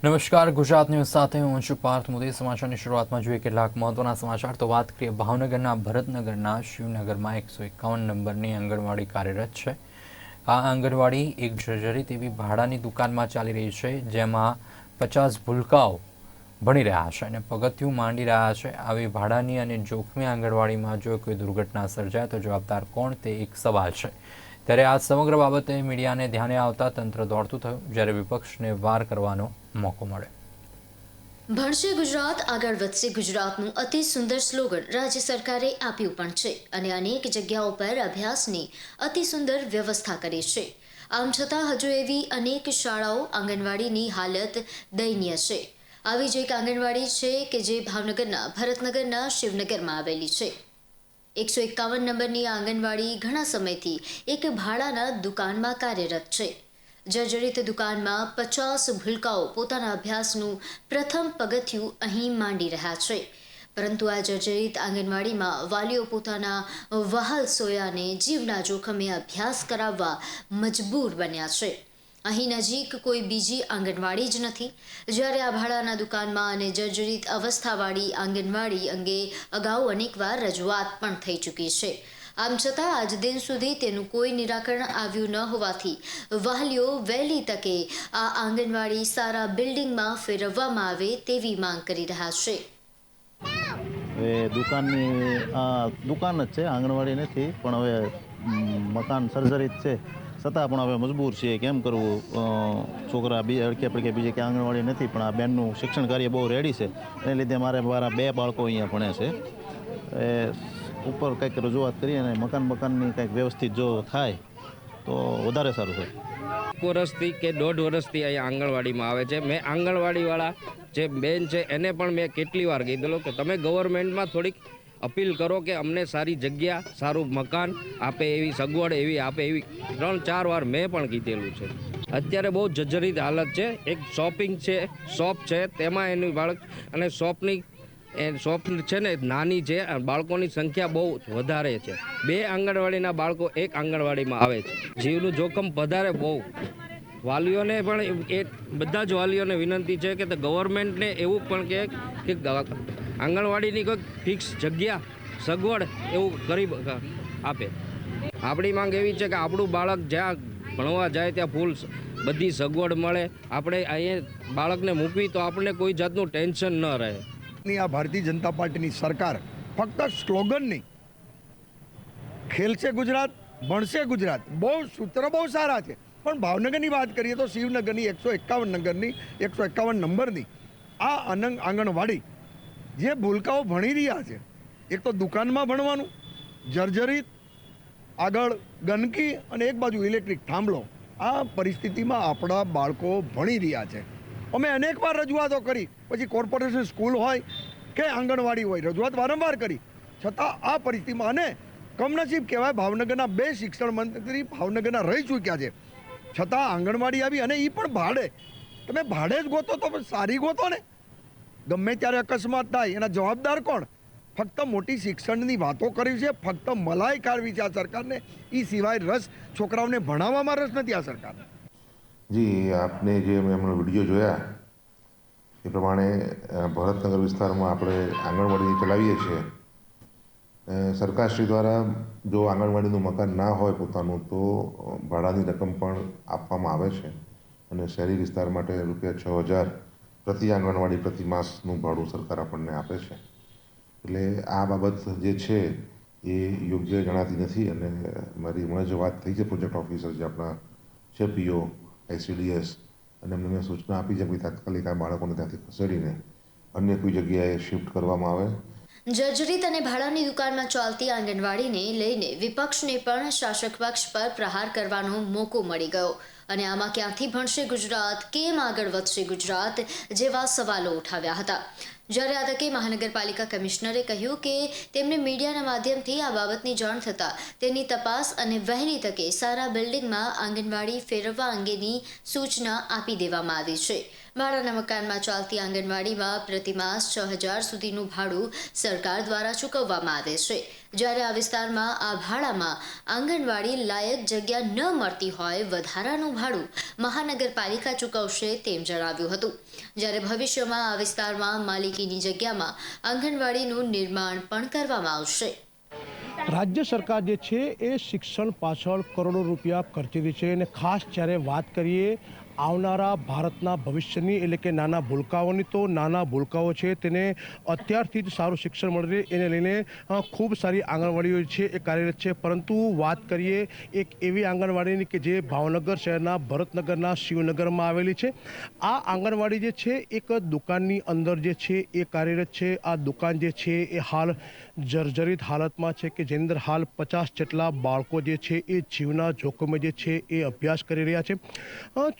નમસ્કાર, ગુજરાત ન્યૂઝ સાથે હું છું પાર્થ મોદી। સમાચારની શરૂઆતમાં જોઈએ કેટલાક મહત્વના સમાચાર। તો વાત કરીએ ભાવનગરના ભરતનગરના શિવનગરમાં 151 નંબરની આંગણવાડી કાર્યરત છે। આ આંગણવાડી એક જર્જરિત એવી ભાડાની દુકાનમાં ચાલી રહી છે, જેમાં 50 ભૂલકાઓ ભણી રહ્યા છે અને પગથિયું માંડી રહ્યા છે। આવી ભાડાની અને જોખમી આંગણવાડીમાં જો કોઈ દુર્ઘટના સર્જાય તો જવાબદાર કોણ, તે એક સવાલ છે। ત્યારે આ સમગ્ર બાબતે મીડિયાને ધ્યાને આવતા તંત્ર દોડતું થયું, જ્યારે વિપક્ષને વાર કરવાનો મોકો મળે। ભણશે ગુજરાત, આગળ વધશે ગુજરાતનું અતિ સુંદર સ્લોગન રાજ્ય સરકારે આપ્યું પણ છે અને અનેક જગ્યાઓ પર અભ્યાસની અતિ સુંદર વ્યવસ્થા કરી છે। આમ છતાં હજુ એવી અનેક શાળાઓ આંગણવાડીની હાલત દયનીય છે। આવી જ એક આંગણવાડી છે કે જે ભાવનગરના ભરતનગરના શિવનગરમાં આવેલી છે। 151 નંબરની આંગણવાડી ઘણા સમયથી એક ભાડાના દુકાનમાં કાર્યરત છે। જર્જરિત દુકાનમાં 50 ભૂલકાઓ પોતાના અભ્યાસનું પ્રથમ પગથિયું અહીં માંડી રહ્યા છે, પરંતુ આ જર્જરિત આંગણવાડીમાં વાલીઓ પોતાના વહાલ સોયાને જીવના જોખમે અભ્યાસ કરાવવા મજબૂર બન્યા છે। અહીં નજીક કોઈ બીજી આંગણવાડી જ નથી, જ્યારે આ ભાડાના દુકાનમાં અને જર્જરિત અવસ્થાવાળી આંગણવાડી અંગે અગાઉ અનેકવાર રજૂઆત પણ થઈ ચૂકી છે। આમ છતાં આજ દિન સુધી તેનું કોઈ નિરાકરણ આવ્યું ન હોવાથી વાલીઓ વહેલી તકે આ આંગણવાડી સારા બિલ્ડિંગમાં ફેરવવામાં આવે તેવી માંગ કરી રહ્યા છે। દુકાન જ છે, આંગણવાડી નથી, પણ હવે મકાન સર્જરિત છે, છતાં પણ હવે મજબૂર છીએ। કેમ કરવું? છોકરા અડકે પડકે બીજે કે આંગણવાડી નથી, પણ આ બેનનું શિક્ષણ કાર્ય બહુ રેડી છે, એને લીધે મારા 2 બાળકો અહીંયા ભણે છે। ઉપર કંઈક રજૂઆત કરી અને મકાનની કંઈક વ્યવસ્થિત જો થાય તો વધારે સારું છે। 1 વર્ષથી કે 1.5 વર્ષથી અહીંયા આંગણવાડીમાં આવે છે। મેં આંગણવાડીવાળા જે બેન છે એને પણ મેં કેટલી વાર કીધેલું કે તમે ગવર્મેન્ટમાં થોડીક અપીલ કરો કે અમને સારી જગ્યા, સારું મકાન આપે, એવી સગવડ એવી આપે, એવી 3-4 વાર મેં પણ કીધેલું છે। અત્યારે બહુ જર્જરિત હાલત છે। એક શોપ છે, તેમાં એની બાળક અને શોપ છે ને નાની છે, બાળકોની સંખ્યા બહુ વધારે છે। 2 આંગણવાડીના બાળકો એક આંગણવાડીમાં આવે છે। જીવનું જોખમ વધારે બહુ। વાલીઓને પણ બધા જ વાલીઓને વિનંતી છે કે ગવર્મેન્ટને એવું પણ કે આંગણવાડીની કોઈ ફિક્સ જગ્યા, સગવડ એવું કરી આપે। આપણી માંગ એવી છે કે આપણું બાળક જ્યાં ભણવા જાય ત્યાં ફૂલ બધી સગવડ મળે। આપણે અહીંયા બાળકને મૂકવી તો આપણને કોઈ જાતનું ટેન્શન ન રહે। આ ભારતીય જનતા પાર્ટીની સરકાર ફક્ત સ્લોગનની ખેલશે ગુજરાત, ભણશે ગુજરાત, સૂત્ર બહુ સારા છે, પણ ભાવનગરની વાત કરીએ તો શિવનગરની 151 નંબરની આ આંગણવાડી જે ભૂલકાઓ ભણી રહ્યા છે, એક તો દુકાનમાં ભણવાનું, જર્જરિત, આગળ ગંદકી અને એક બાજુ ઇલેક્ટ્રિક થાંભલો, આ પરિસ્થિતિમાં આપણા બાળકો ભણી રહ્યા છે। અમે અનેકવાર રજૂઆતો કરી, પછી કોર્પોરેશન સ્કૂલ હોય કે આંગણવાડી હોય, રજૂઆત વારંવાર કરી, છતાં આ પરિસ્થિતિમાં અને કમનસીબ કહેવાય ભાવનગરના 2 શિક્ષણ મંત્રી ભાવનગરના રહી ચૂક્યા છે, છતાં આંગણવાડી આવી અને એ પણ ભાડે। તમે ભાડે જ ગોતો તો સારી ગોતો ને। ગમે ત્યારે અકસ્માત થાય એના જવાબદાર કોણ? ફક્ત મોટી શિક્ષણની વાતો કરવી છે, ફક્ત મલાઈ કાઢવી છે આ સરકારને, એ સિવાય રસ છોકરાઓને ભણાવવામાં રસ નથી આ સરકારને। જી, આપને જે મેં હમણાં વિડીયો જોયા એ પ્રમાણે ભરતનગર વિસ્તારમાં આપણે આંગણવાડી ચલાવીએ છીએ। સરકારશ્રી દ્વારા જો આંગણવાડીનું મકાન ના હોય પોતાનું તો ભાડાની રકમ પણ આપવામાં આવે છે અને શહેરી વિસ્તાર માટે ₹6000 પ્રતિ આંગણવાડી પ્રતિ માસનું ભાડું સરકાર આપણને આપે છે। એટલે આ બાબત જે છે એ યોગ્ય જણાતી નથી અને મારી હમણાં જે વાત થઈ છે પ્રોજેક્ટ ઓફિસર જે આપણા છે પીઓ ICDS, અને એમને મેં સૂચના આપી છે કે તાત્કાલિક આ બાળકોને ત્યાંથી ખસેડીને અન્ય કોઈ જગ્યાએ શિફ્ટ કરવામાં આવે। જર્જરિત અને ભાડાની દુકાનમાં ચાલતી આંગણવાડીને લઈને વિપક્ષને પણ શાસક પક્ષ પર પ્રહાર કરવાનો મોકો મળી ગયો અને આમાં ક્યાંથી ભણશે ગુજરાત, કેમ આગળ વધશે ગુજરાત જેવા સવાલો ઉઠાવ્યા હતા। જ્યારે આ તકે મહાનગરપાલિકા કમિશનરે કહ્યું કે તેમને મીડિયાના માધ્યમથી આ બાબતની જાણ થતાં તેની તપાસ અને વહેલી તકે સારા બિલ્ડિંગમાં આંગણવાડી ફેરવવા અંગેની સૂચના આપી દેવામાં આવી છે। ભાડાના મકાનમાં ચાલતી આંગણવાડીમાં પ્રતિમાસ 6,000 સુધીનું ભાડું સરકાર દ્વારા ચૂકવવામાં આવે છે, જ્યારે આ વિસ્તારમાં આ ભાડામાં આંગણવાડી લાયક જગ્યા ન મળતી હોય વધારાનું ભાડું મહાનગરપાલિકા ચૂકવશે તેમ જણાવ્યું હતું, જ્યારે ભવિષ્યમાં આ વિસ્તારમાં માલિકીની જગ્યામાં આંગણવાડીનું નિર્માણ પણ કરવામાં આવશે. રાજ્ય સરકાર જે છે એ શિક્ષણ પાછળ કરોડો રૂપિયા ખર્ચી રહી છે, અને ખાસ જ્યારે વાત કરીએ આવનારા ભારતના ભવિષ્યની, એટલે કે નાના ભૂલકાઓની, તો નાના ભૂલકાઓ છે તેને અત્યારથી જ સારું શિક્ષણ મળી રહે એને લઈને ખૂબ સારી આંગણવાડીઓ છે એ કાર્યરત છે. પરંતુ વાત કરીએ એક એવી આંગણવાડીની કે જે ભાવનગર શહેરના ભરતનગરના શિવનગરમાં આવેલી છે. આ આંગણવાડી જે છે એક દુકાનની અંદર જે છે એ કાર્યરત છે. આ દુકાન જે છે એ હાલ જર્જરિત હાલતમાં છે, કે જેની અંદર હાલ 50 જેટલા બાળકો જે છે એ જીવના જોખમે જે છે એ અભ્યાસ કરી રહ્યા છે.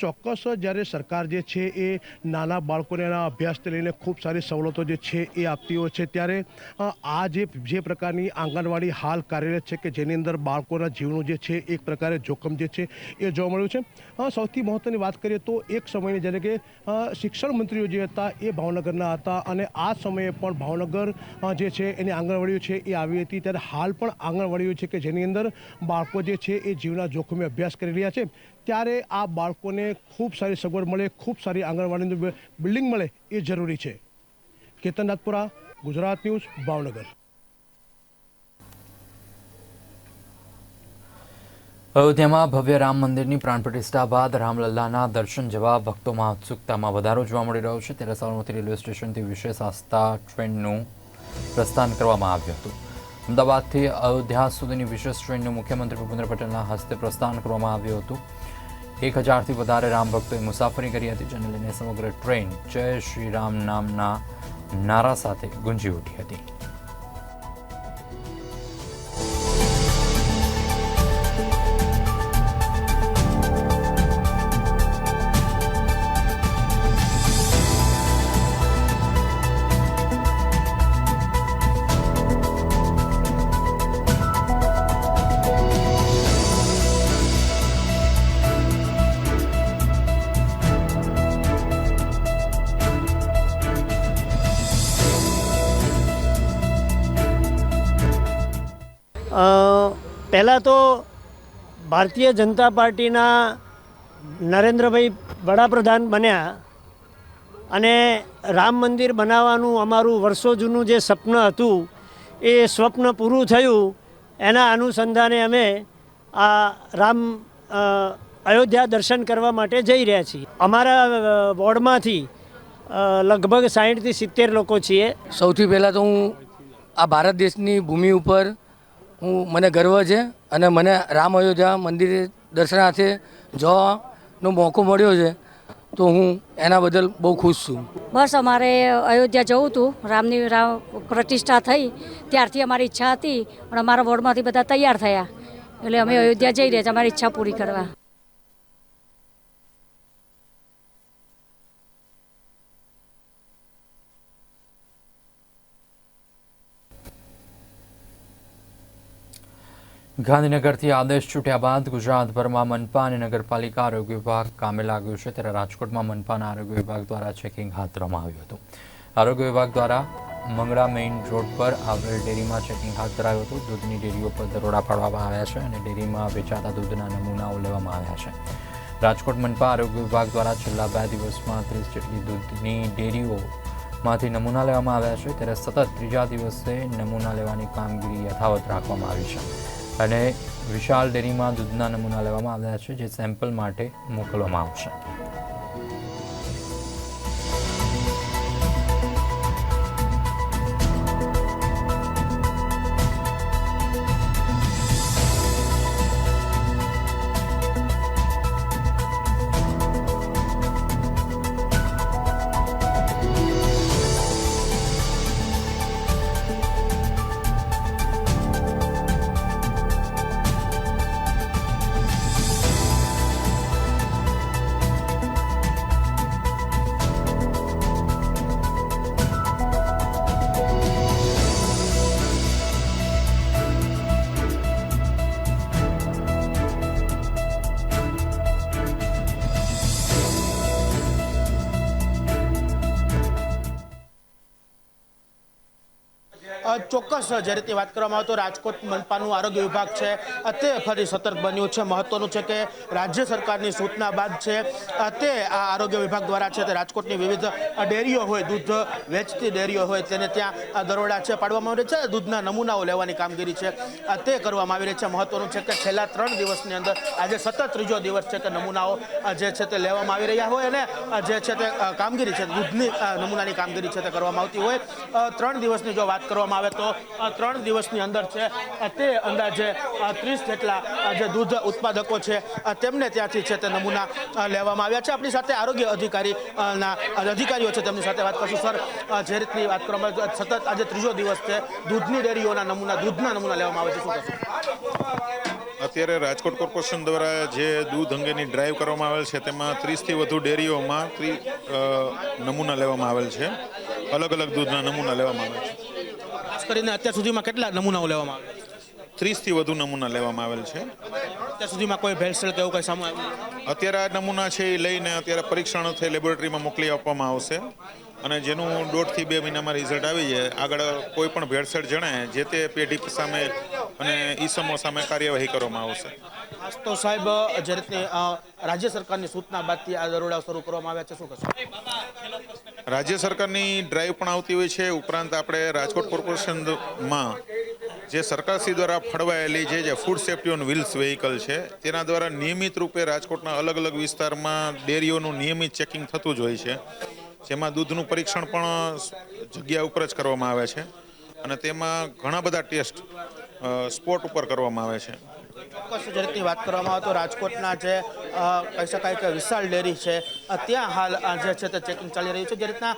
ચોક્કસ જ્યારે સરકાર જે છે એ નાના બાળકોને એના અભ્યાસને લઈને ખૂબ સારી સવલતો જે છે એ આપતી હોય છે, ત્યારે આ જે પ્રકારની આંગણવાડી હાલ કાર્યરત છે કે જેની અંદર બાળકોના જીવનું જે છે એક પ્રકારે જોખમ જે છે એ જોવા મળ્યું છે. સૌથી મહત્ત્વની વાત કરીએ તો એક સમયે જ્યારે કે શિક્ષણ મંત્રીઓ જે હતા એ ભાવનગરના હતા, અને આ સમયે પણ ભાવનગર જે છે એની આંગણવાડીઓ છે એ આવી હતી, ત્યારે હાલ પણ આંગણવાડીઓ છે કે જેની અંદર બાળકો જે છે એ જીવના જોખમે અભ્યાસ કરી રહ્યા છે. ત્યારે આ બાળકોને ખૂબ સારી સગવડ મળે, ખૂબ સારી આંગણવાડીનું બિલ્ડિંગ મળે એ જરૂરી છે. કેતન નાગપુરા, ગુજરાત ન્યૂઝ, ભાવનગર. અયોધ્યામાં ભવ્ય રામ મંદિરની પ્રાણ પ્રતિષ્ઠા બાદ રામલલ્લાના દર્શન જવા ભક્તોમાં ઉત્સુકતામાં વધારો જોવા મળી રહ્યો છે. ત્યારે સાબરમતી રેલવે સ્ટેશનથી વિશેષ આસ્થા ટ્રેનનું પ્રસ્થાન કરવામાં આવ્યું હતું. અમદાવાદથી અયોધ્યા સુધીની વિશેષ ટ્રેનનું મુખ્યમંત્રી ભૂપેન્દ્ર પટેલના હસ્તે પ્રસ્થાન કરવામાં આવ્યું હતું. 1000થી વધારે રામ ભક્તોએ મુસાફરી કરી હતી, જેને લઈને સમગ્ર ટ્રેન જય શ્રી રામ નામના નારા સાથે ગુંજી ઉઠી હતી. પહેલાં તો ભારતીય જનતા પાર્ટીના નરેન્દ્રભાઈ વડાપ્રધાન બન્યા અને રામ મંદિર બનાવવાનું અમારું વર્ષો જૂનું જે સ્વપ્ન હતું એ સ્વપ્ન પૂરું થયું. એના અનુસંધાને અમે આ રામ અયોધ્યા દર્શન કરવા માટે જઈ રહ્યા છીએ. અમારા વોર્ડમાંથી લગભગ 60થી 70 લોકો છીએ. સૌથી પહેલાં તો હું આ ભારત દેશની ભૂમિ ઉપર મને ગર્વ છે, અને મને રામ અયોધ્યા મંદિરે દર્શનાર્થે જવાનો મોકો મળ્યો છે, તો હું એના બદલ બહુ ખુશ છું. બસ અમારે અયોધ્યા જવું હતું. રામની પ્રતિષ્ઠા થઈ ત્યારથી અમારી ઈચ્છા હતી, પણ અમારા વોર્ડમાંથી બધા તૈયાર થયા એટલે અમે અયોધ્યા જઈ રહ્યા છીએ અમારી ઈચ્છા પૂરી કરવા. ગાંધીનગરથી આદેશ છૂટ્યા બાદ ગુજરાતભરમાં મનપા અને નગરપાલિકા આરોગ્ય વિભાગ કામે લાગ્યું છે. ત્યારે રાજકોટમાં મનપાના આરોગ્ય વિભાગ દ્વારા ચેકિંગ હાથ ધરવામાં આવ્યું હતું. આરોગ્ય વિભાગ દ્વારા મંગળા મેઇન રોડ પર આવેલ ડેરીમાં ચેકિંગ હાથ ધરાયું હતું. દૂધની ડેરીઓ પર દરોડા પાડવામાં આવ્યા છે અને ડેરીમાં વેચાતા દૂધના નમૂનાઓ લેવામાં આવ્યા છે. રાજકોટ મનપા આરોગ્ય વિભાગ દ્વારા છેલ્લા 2 દિવસમાં 30 જેટલી દૂધની ડેરીઓમાંથી નમૂના લેવામાં આવ્યા છે. ત્યારે સતત 3જા દિવસે નમૂના લેવાની કામગીરી યથાવત રાખવામાં આવી છે અને વિશાલ ડેરીમાં દૂધના નમૂના લેવામાં આવ્યા છે, જે સેમ્પલ માટે મોકલવામાં આવશે. ચોક્કસ જે રીતે વાત કરવામાં આવે તો રાજકોટ મનપાનું આરોગ્ય વિભાગ છે તે ફરી સતર્ક બન્યું છે. મહત્વનું છે કે રાજ્ય સરકારની સૂચના બાદ છે તે આ આરોગ્ય વિભાગ દ્વારા છે તે રાજકોટની વિવિધ ડેરીઓ હોય, દૂધ વેચતી ડેરીઓ હોય, તેને ત્યાં દરોડા છે પાડવામાં આવે છે. દૂધના નમૂનાઓ લેવાની કામગીરી છે તે કરવામાં આવી રહી છે. મહત્વનું છે કે છેલ્લા 3 દિવસની અંદર આજે સતત ત્રીજો દિવસ છે કે નમૂનાઓ જે છે તે લેવામાં આવી રહ્યા હોય અને જે છે તે કામગીરી છે દૂધની નમૂનાની કામગીરી છે તે કરવામાં આવતી હોય. 3 દિવસની જો વાત કરવામાં આવે તો 3 દિવસની અંદર છે તે અંદાજે 30 જેટલા જે દૂધ ઉત્પાદકો છે તેમને ત્યાંથી છે તે નમૂના લેવામાં આવ્યા છે. આપણી સાથે આરોગ્ય અધિકારીઓ છે તેમની સાથે વાત કરશું. સર, જે રીતની વાત કરવામાં આવે સતત આજે ત્રીજો દિવસ છે, દૂધની ડેરીઓના દૂધના નમૂના લેવામાં આવે છે, શું કહેશો? અત્યારે રાજકોટ કોર્પોરેશન દ્વારા જે દૂધ અંગેની ડ્રાઈવ કરવામાં આવેલ છે તેમાં 30થી વધુ ડેરીઓમાં નમૂના લેવામાં આવેલ છે. અલગ અલગ દૂધના નમૂના લેવામાં આવેલ છે. ખાસ કરીને અત્યાર સુધીમાં કેટલા નમૂનાઓ લેવામાં આવે? 30થી વધુ નમૂના લેવામાં આવેલ છે. અત્યાર સુધીમાં કોઈ ભેળસેળ કે એવું કંઈ સામે આવ્યું? અત્યારે આ નમૂના છે એ લઈને અત્યારે પરીક્ષણ અર્થે લેબોરેટરીમાં મોકલી આપવામાં આવશે અને જેનું 1.5 થી 2 મહિનામાં રિઝલ્ટ આવી જાય. આગળ કોઈ પણ ભેળસેળ જણાય જે તે પેઢી સામે અને ઈસમો સામે કાર્યવાહી કરવામાં આવશે. ખાસ તો સાહેબ, જે રીતે રાજ્ય સરકારની સૂચના બાદથી આ દરોડા શરૂ કરવામાં આવ્યા છે, શું કહેશો? રાજ્ય સરકારની ડ્રાઈવ પણ આવતી હોય છે. ઉપરાંત આપણે રાજકોટ કોર્પોરેશનમાં જે સરકારશ્રી દ્વારા ફળવાયેલી જે food safety on wheels vehicle છે તેના દ્વારા નિયમિત રૂપે રાજકોટના અલગ અલગ વિસ્તારમાં ડેરીઓનું નિયમિત ચેકિંગ થતું જ હોય છે. જેમાં દૂધનું પરીક્ષણ પણ જગ્યા ઉપર જ કરવામાં આવે છે અને તેમાં ઘણા બધા ટેસ્ટ સ્પોટ ઉપર કરવામાં આવે છે. ચોક્કસ જે રીતની વાત કરવામાં આવે તો રાજકોટના જે કહી શકાય કે વિશાળ ડેરી છે ત્યાં હાલ જે છે તે ચેકિંગ ચાલી રહ્યું છે. જે રીતના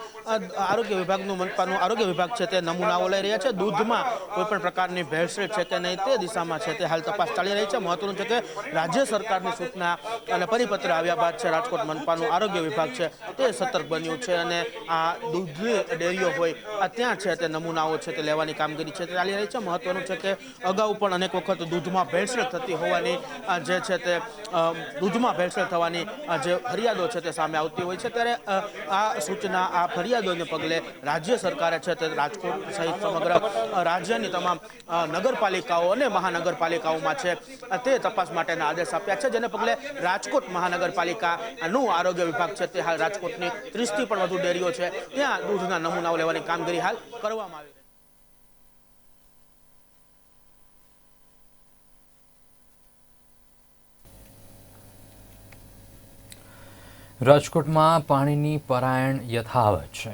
આરોગ્ય વિભાગનું મનપાનું આરોગ્ય વિભાગ છે તે નમૂનાઓ લઈ રહ્યા છે. દૂધમાં કોઈ પણ પ્રકારની ભેળસેળ છે કે નહીં તે દિશામાં છે તે હાલ તપાસ ચાલી રહી છે. મહત્વનું છે કે રાજ્ય સરકારની સૂચના અને પરિપત્ર આવ્યા બાદ છે રાજકોટ મનપાનું આરોગ્ય વિભાગ છે તે સતર્ક બન્યું છે અને આ દૂધની ડેરીઓ હોય ત્યાં છે તે નમૂનાઓ છે તે લેવાની કામગીરી છે તે ચાલી રહી છે. મહત્વનું છે કે અગાઉ પણ અનેક વખત દૂધમાં ભેળસેળ થતી હોવાની જે છે તે દૂધમાં ભેળસેળ થવાની જે ફરિયાદો છે તે સામે આવતી હોય છે. ત્યારે આ સૂચના આ ફરિયાદોને પગલે રાજ્ય સરકારે છે તે રાજકોટ સહિત સમગ્ર રાજ્યની તમામ નગરપાલિકાઓ અને મહાનગરપાલિકાઓમાં છે તે તપાસ માટેના આદેશ આપ્યા છે. જેને પગલે રાજકોટ મહાનગરપાલિકાનું આરોગ્ય વિભાગ છે તે હાલ રાજકોટની 30થી પણ વધુ ડેરીઓ છે ત્યાં દૂધના નમૂનાઓ લેવાની કામગીરી હાલ કરવામાં આવી. રાજકોટમાં પાણીની પરાયણ યથાવત છે.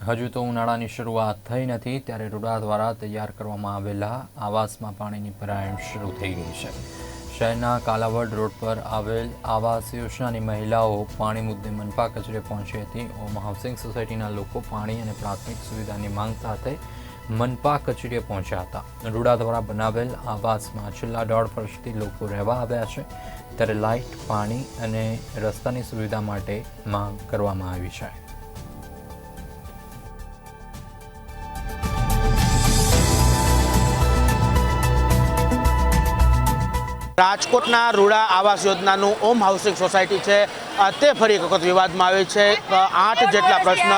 હજુ તો ઉનાળાની શરૂઆત થઈ નથી ત્યારે રૂડા દ્વારા તૈયાર કરવામાં આવેલા આવાસમાં પાણીની પરાયણ શરૂ થઈ ગઈ છે. શહેરના કાલાવડ રોડ પર આવેલ આવાસ યોજનાની મહિલાઓ પાણી મુદ્દે મનપા કચેરીએ પહોંચી હતી. ઓમ હાઉસિંગ સોસાયટીના લોકો પાણી અને પ્રાથમિક સુવિધાની માંગ સાથે મનપા કચેરીએ પહોંચ્યા હતા. રૂડા દ્વારા બનાવેલ આવાસમાં છેલ્લા 1.5 વર્ષથી લોકો રહેવા આવ્યા છે ત્યારે લાઇટ, પાણી અને રસ્તાની સુવિધા માટે માંગ કરવામાં આવી છે. રાજકોટના રૂડા આવાસ યોજનાનું ઓમ હાઉસિંગ સોસાયટી છે તે ફરી એક વખત વિવાદમાં આવે છે. 8 જેટલા પ્રશ્ન,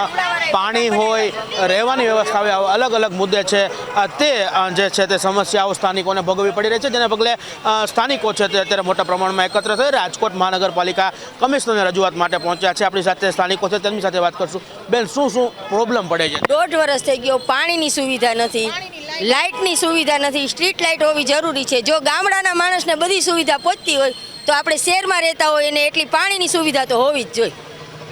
પાણી હોય, રહેવાની વ્યવસ્થા હોય, અલગ અલગ મુદ્દે છે તે જે છે તે સમસ્યાઓ સ્થાનિકોને ભોગવવી પડી રહી છે. જેને પગલે સ્થાનિકો છે તે અત્યારે મોટા પ્રમાણમાં એકત્ર થઈ રાજકોટ મહાનગરપાલિકા કમિશનરને રજૂઆત માટે પહોંચ્યા છે. આપણી સાથે સ્થાનિકો છે તેમની સાથે વાત કરશું. બેન, શું પ્રોબ્લેમ પડે છે? 1.5 વર્ષ થઈ ગયો, પાણીની સુવિધા નથી, લાઇટની સુવિધા નથી. સ્ટ્રીટ લાઇટ હોવી જરૂરી છે. જો ગામડાના માણસને બધી સુવિધા પહોંચતી હોય તો આપણે શહેરમાં રહેતા હોય એને એટલી પાણીની સુવિધા તો હોવી જ જોઈએ.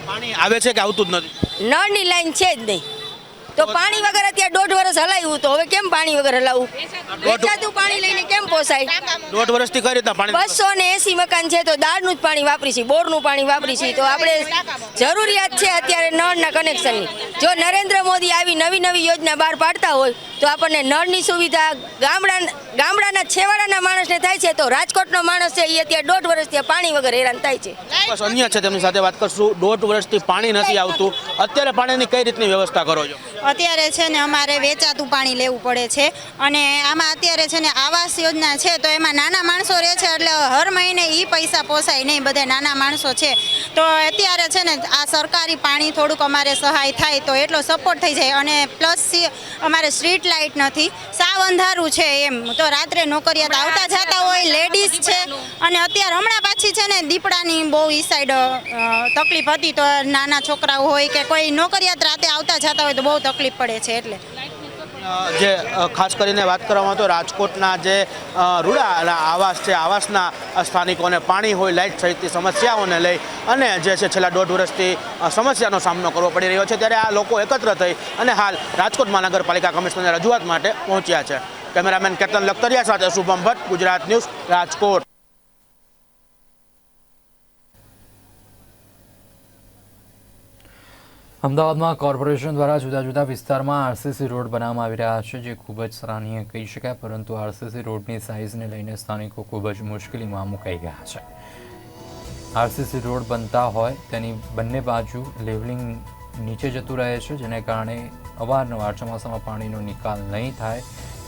પાણી આવે છે કે આવતું જ નથી? નળની લાઈન છે જ નહીં તો પાણી વગર અત્યારે 1.5 વર્ષ હલાવ્યું તો હવે કેમ પાણી વગર હલાવવું? વેચાતું પાણી લઈને કેમ પોસાય? 1.5 વર્ષથી કઈ રીતના પાણી? 280 મકાન છે તો દાળનું જ પાણી વાપરી છે, બોરનું પાણી વાપરી છે. તો આપણે જરૂરિયાત છે અત્યારે નળના કનેક્શનની. જો નરેન્દ્ર મોદી આવી નવી નવી યોજના બહાર પાડતા હોય તો આપણને નળની સુવિધા, ગામડાના છેવાડાના માણસને થાય છે તો રાજકોટનો માણસ છે એ અત્યારે 1.5 વર્ષથી પાણી વગર હેરાન થાય છે. બસ અન્ય છે તેમની સાથે વાત કરશું. 1.5 વર્ષથી પાણી નથી આવતું, અત્યારે પાણીની કઈ રીતની વ્યવસ્થા કરો છો? અત્યારે છે ને અમારે વેચાતું પાણી લેવું પડે છે અને આમાં અત્યારે છે ને આવાસ યોજના છે તો એમાં નાના માણસો રહે છે એટલે હર મહિને એ પૈસા પોસાય નહીં, બધા નાના માણસો છે તો અત્યારે છે ને આ સરકારી પાણી થોડુંક અમારે સહાય થાય તો એટલો સપોર્ટ થઈ જાય. અને પ્લસ અમારે સ્ટ્રીટ લાઇટ નથી, સાવ અંધારું છે એમ, તો રાત્રે નોકરિયાત આવતા જતા હોય લેડીઝ છે અને અત્યારે હમણાં પાછી છે ને દીપડાની બહુ ઈ સાઈડ તકલીફ હતી તો નાના છોકરાઓ હોય કે કોઈ નોકરિયાત રાતે આવતા જતા હોય તો બહુ તકલીફ પડે છે. એટલે જે ખાસ કરીને વાત કરવામાં તો રાજકોટના જે રૂડા આવાસ છે, આવાસના સ્થાનિકોને પાણી હોય, લાઇટ સહિતની સમસ્યાઓને લઈ અને જે છે છેલ્લા 1.5 વર્ષથી સમસ્યાનો સામનો કરવો પડી રહ્યો છે, ત્યારે આ લોકો એકત્ર થઈ અને હાલ રાજકોટ મહાનગરપાલિકા કમિશનરને રજૂઆત માટે પહોંચ્યા છે. કેમેરામેન કેતન લખતરિયા સાથે શુભમ ભટ્ટ, ગુજરાત ન્યૂઝ, રાજકોટ. અમદાવાદમાં કોર્પોરેશન દ્વારા જુદા જુદા વિસ્તારમાં આરસીસી રોડ બનાવવામાં આવી રહ્યા છે, જે ખૂબ જ સરાહનીય કહી શકાય, પરંતુ આરસીસી રોડની સાઇઝને લઈને સ્થાનિકો ખૂબ જ મુશ્કેલીમાં મુકાઈ ગયા છે. આરસીસી રોડ બનતા હોય તેની બંને બાજુ લેવલિંગ નીચે જતું રહે છે, જેને કારણે અવારનવાર ચોમાસામાં પાણીનો નિકાલ નહીં થાય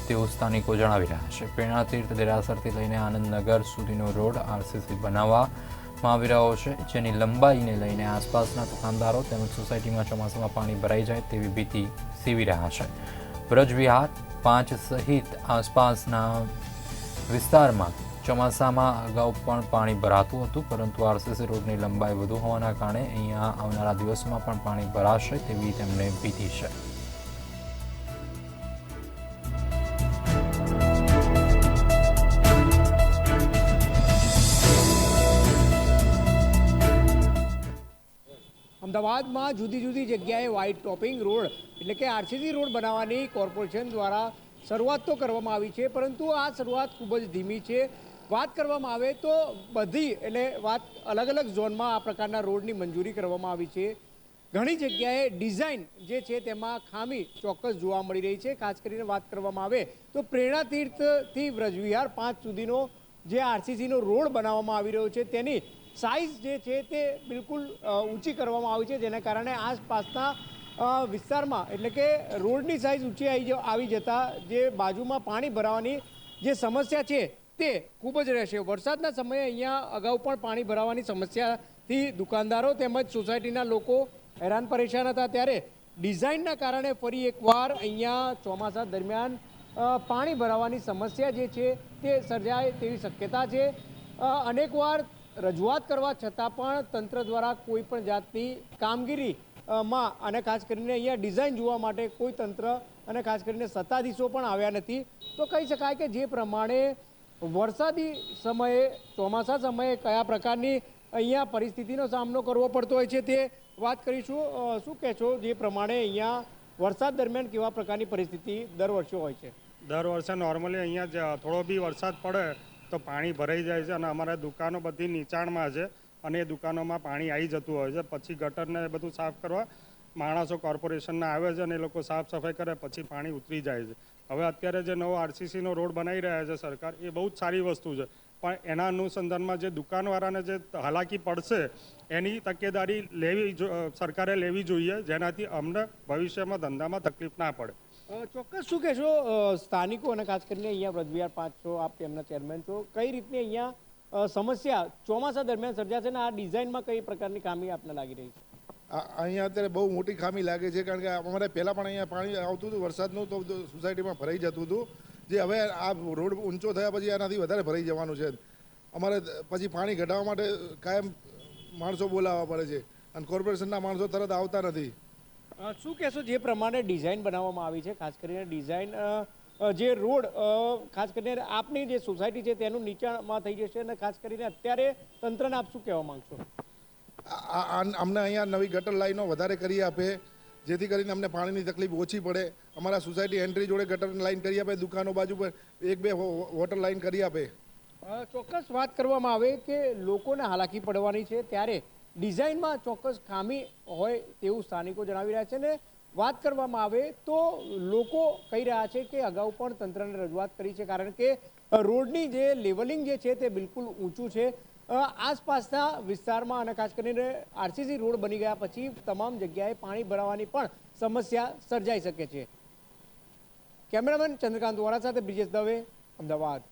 તેવું સ્થાનિકો જણાવી રહ્યા છે. પ્રેરણા તીર્થ દેરાસરથી લઈને આનંદનગર સુધીનો રોડ આરસીસી બનાવવામાં આવી રહ્યો છે, જેની લંબાઈને લઈને આસપાસના દુકાનદારો તેમજ સોસાયટીમાં ચોમાસામાં પાણી ભરાઈ જાય તેવી ભીતિ સેવી રહ્યા છે. બ્રજવિહાર 5 સહિત આસપાસના વિસ્તારમાં ચોમાસામાં અગાઉ પણ પાણી ભરાતું હતું, પરંતુ આરસીસી રોડની લંબાઈ વધુ હોવાના કારણે અહીંયા આવનારા દિવસોમાં પણ પાણી ભરાશે તેવી તેમને ભીતિ છે. અમદાવાદમાં જુદી જુદી જગ્યાએ વ્હાઇટ ટોપિંગ રોડ એટલે કે આરસીસી રોડ બનાવવાની કોર્પોરેશન દ્વારા શરૂઆત તો કરવામાં આવી છે, પરંતુ આ શરૂઆત ખૂબ જ ધીમી છે. વાત કરવામાં આવે તો બધી એટલે વાત અલગ અલગ ઝોનમાં આ પ્રકારના રોડની મંજૂરી કરવામાં આવી છે. ઘણી જગ્યાએ ડિઝાઇન જે છે તેમાં ખામી ચોક્કસ જોવા મળી રહી છે. ખાસ કરીને વાત કરવામાં આવે તો પ્રેરણા તીર્થથી બ્રજવિહાર 5 સુધીનો જે આરસીસીનો રોડ બનાવવામાં આવી રહ્યો છે તેની સાઇઝ જે છે તે બિલકુલ ઊંચી કરવામાં આવી છે, જેના કારણે આસપાસના વિસ્તારમાં એટલે કે રોડની સાઇઝ ઊંચી આવી જતાં જે બાજુમાં પાણી ભરાવાની જે સમસ્યા છે તે ખૂબ જ રહેશે. વરસાદના સમયે અહીંયા અગાઉ પણ પાણી ભરાવાની સમસ્યાથી દુકાનદારો તેમજ સોસાયટીના લોકો હેરાન પરેશાન હતા, ત્યારે ડિઝાઇનના કારણે ફરી એકવાર અહીંયા ચોમાસા દરમિયાન પાણી ભરાવાની સમસ્યા જે છે તે સર્જાય તેવી શક્યતા છે. અનેકવાર રજૂઆત કરવા છતાં પણ તંત્ર દ્વારા કોઈ પણ જાતની કામગીરીમાં અને ખાસ કરીને અહીંયા ડિઝાઇન જોવા માટે કોઈ તંત્ર અને ખાસ કરીને સત્તાધીશો પણ આવ્યા નથી. તો કહી શકાય કે જે પ્રમાણે વરસાદી સમયે ચોમાસા સમયે કયા પ્રકારની અહીંયા પરિસ્થિતિનો સામનો કરવો પડતો હોય છે તે વાત કરીશું. શું કહેશો, જે પ્રમાણે અહીંયા વરસાદ દરમિયાન કેવા પ્રકારની પરિસ્થિતિ દર વર્ષે હોય છે? દર વર્ષે નોર્મલી અહીંયા થોડો બી વરસાદ પડે તો પાણી ભરાઈ જાય છે અને અમારા દુકાનો બધી નીચાણમાં છે અને એ દુકાનોમાં પાણી આવી જતું હોય છે. પછી ગટરને એ બધું સાફ કરવા માણસો કોર્પોરેશનના આવે છે અને એ લોકો સાફ સફાઈ કરે પછી પાણી ઉતરી જાય છે. હવે અત્યારે જે નવો આરસીસીનો રોડ બનાવી રહ્યા છે સરકાર, એ બહુ જ સારી વસ્તુ છે, પણ એના અનુસંધાનમાં જે દુકાનવાળાને જે હાલાકી પડશે એની તકેદારી સરકારે લેવી જોઈએ, જેનાથી અમને ભવિષ્યમાં ધંધામાં તકલીફ ના પડે. ચોક્કસ. શું કહેશો સ્થાનિકો અને ખાસ કરીને અહીંયા બ્રજવિહાર 5 છો, આપ તેમના ચેરમેન છો, કઈ રીતની અહીંયા સમસ્યા ચોમાસા દરમિયાન સર્જાશે અને આ ડિઝાઇનમાં કઈ પ્રકારની ખામી આપને લાગી રહી છે? અહીંયા અત્યારે બહુ મોટી ખામી લાગે છે, કારણ કે અમારે પહેલાં પણ અહીંયા પાણી આવતું હતું વરસાદનું તો સોસાયટીમાં ભરાઈ જતું હતું, જે હવે આ રોડ ઊંચો થયા પછી આનાથી વધારે ભરાઈ જવાનું છે. અમારે પછી પાણી ઘટાડવા માટે કાયમ માણસો બોલાવવા પડે છે અને કોર્પોરેશનના માણસો તરત આવતા નથી. શું કહેશો, જે પ્રમાણે ડિઝાઇન બનાવવામાં આવી છે, ખાસ કરીને ડિઝાઇન જે રોડ ખાસ કરીને આપની જે સોસાયટી છે તેનું નીચાણમાં થઈ જશે અને ખાસ કરીને અત્યારે તંત્રને આપ શું કહેવા માંગશો? અમને અહીંયા નવી ગટર લાઈનો વધારે કરી આપે, જેથી કરીને અમને પાણીની તકલીફ ઓછી પડે. અમારા સોસાયટી એન્ટ્રી જોડે ગટર લાઈન કરી આપે, દુકાનો બાજુ પર 1-2 વોટર લાઈન કરી આપે. ચોક્કસ વાત કરવામાં આવે કે લોકોને હાલાકી પડવાની છે, ત્યારે ડિઝાઇનમાં ચોક્કસ ખામી હોય તેવું સ્થાનિકો જણાવી રહ્યા છે. ને વાત કરવામાં આવે તો લોકો કહી રહ્યા છે કે અગાઉ પણ તંત્રને રજૂઆત કરી છે, કારણ કે રોડની જે લેવલિંગ જે છે તે બિલકુલ ઊંચું છે. આસપાસના વિસ્તારમાં અને ખાસ કરીને આરસીસી રોડ બની ગયા પછી તમામ જગ્યાએ પાણી ભરાવાની પણ સમસ્યા સર્જાઈ શકે છે. કેમેરામેન ચંદ્રકાંત વોરા સાથે બ્રિજેશ દવે, અમદાવાદ.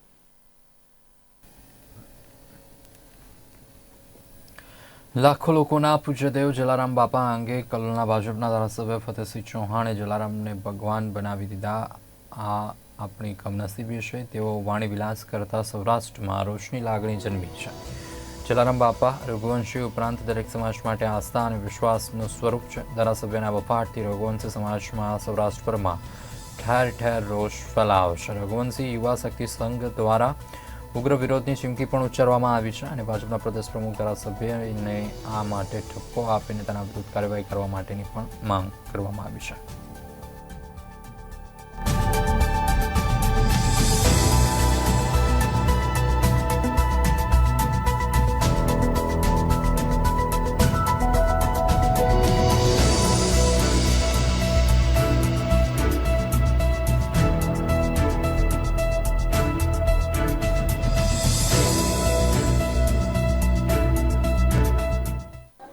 લાખો લોકોના પૂજ્યદેવ જલારામ બાપા અંગે કલોલના ભાજપના ધારાસભ્ય ફતેહસિંહ ચૌહાણે જલારામને ભગવાન બનાવી દીધા. આ આપણી કમનસીબી છે. તેઓ વાણીવિલાસ કરતા સૌરાષ્ટ્રમાં રોષની લાગણી જન્મી છે. જલારામ બાપા રઘુવંશી ઉપરાંત દરેક સમાજ માટે આસ્થા અને વિશ્વાસનું સ્વરૂપ છે. ધારાસભ્યના વફાટથી રઘુવંશી સમાજમાં સૌરાષ્ટ્રભરમાં ઠેર ઠેર રોષ ફેલાયો છે. રઘુવંશી યુવા શક્તિ સંઘ દ્વારા ઉગ્ર વિરોધની ચીમકી પણ ઉચ્ચારવામાં આવી છે અને ભાજપના પ્રદેશ પ્રમુખ ધારાસભ્યને આ માટે ઠપકો આપીને તેના વિરુદ્ધ કાર્યવાહી કરવા માટેની પણ માંગ કરવામાં આવી છે.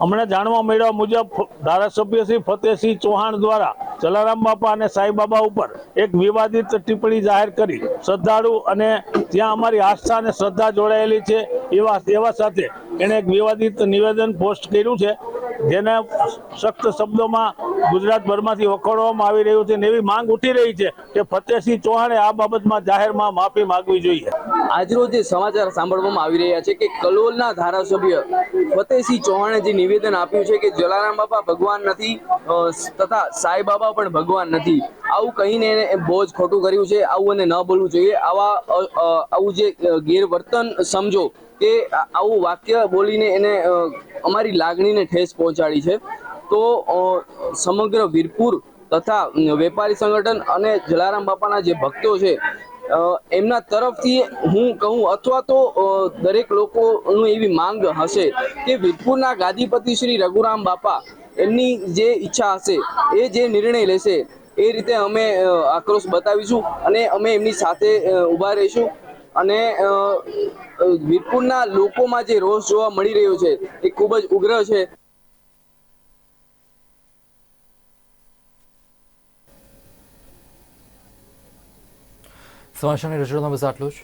હમણાં જાણવા મળ્યા મુજબ ધારાસભ્ય શ્રી ફતેહસિંહ ચૌહાણ દ્વારા જલારામ બાપા અને સાંઈબાબા ઉપર એક વિવાદિત ટિપ્પણી જાહેર કરી શ્રદ્ધાળુ અને ત્યાં અમારી આસ્થા અને શ્રદ્ધા જોડાયેલી છે એવા સાથે એણે એક વિવાદિત નિવેદન પોસ્ટ કર્યું છે, જેને સખ્ત શબ્દોમાં ગુજરાતભરમાંથી વખોડવામાં આવી રહ્યું છે અને એવી માંગ ઉઠી રહી છે કે ફતેહસિંહ ચૌહાણે આ બાબતમાં જાહેરમાં માફી માંગવી જોઈએ. આજરોજ જે સમાચાર સાંભળવામાં આવી રહ્યા છે કે કલોલના ધારાસભ્ય ફતેહસિંહ ચૌહાણે જે નિવેદન આપ્યું છે કે જલારામ બાપા ભગવાન નથી તથા સાંઈ બાબા પણ ભગવાન નથી, આવું કહીને એને બહુ જ ખોટું કર્યું છે. આવું એને ન બોલવું જોઈએ. આવું જે ગેરવર્તન સમજો કે આવું વાક્ય બોલીને એને અમારી લાગણીને ઠેસ પહોંચાડી છે. તો સમગ્ર વીરપુર તથા વેપારી સંગઠન અને જલારામ બાપાના જે ભક્તો છે એમના તરફથી હું કહું અથવા તો દરેક લોકોનું એવી માંગ હશે કે વીરપુરના ગાદીપતિ શ્રી રઘુરામ બાપા એમની જે ઈચ્છા હશે એ જે નિર્ણય લેશે એ રીતે અમે આક્રોશ બતાવીશું અને અમે એમની સાથે ઊભા રહીશું. અને વીરપુરના લોકોમાં જે રોષ જોવા મળી રહ્યો છે એ ખૂબ જ ઉગ્ર છે. સમાચારની રજૂઆતમાં બસ આટલું જ.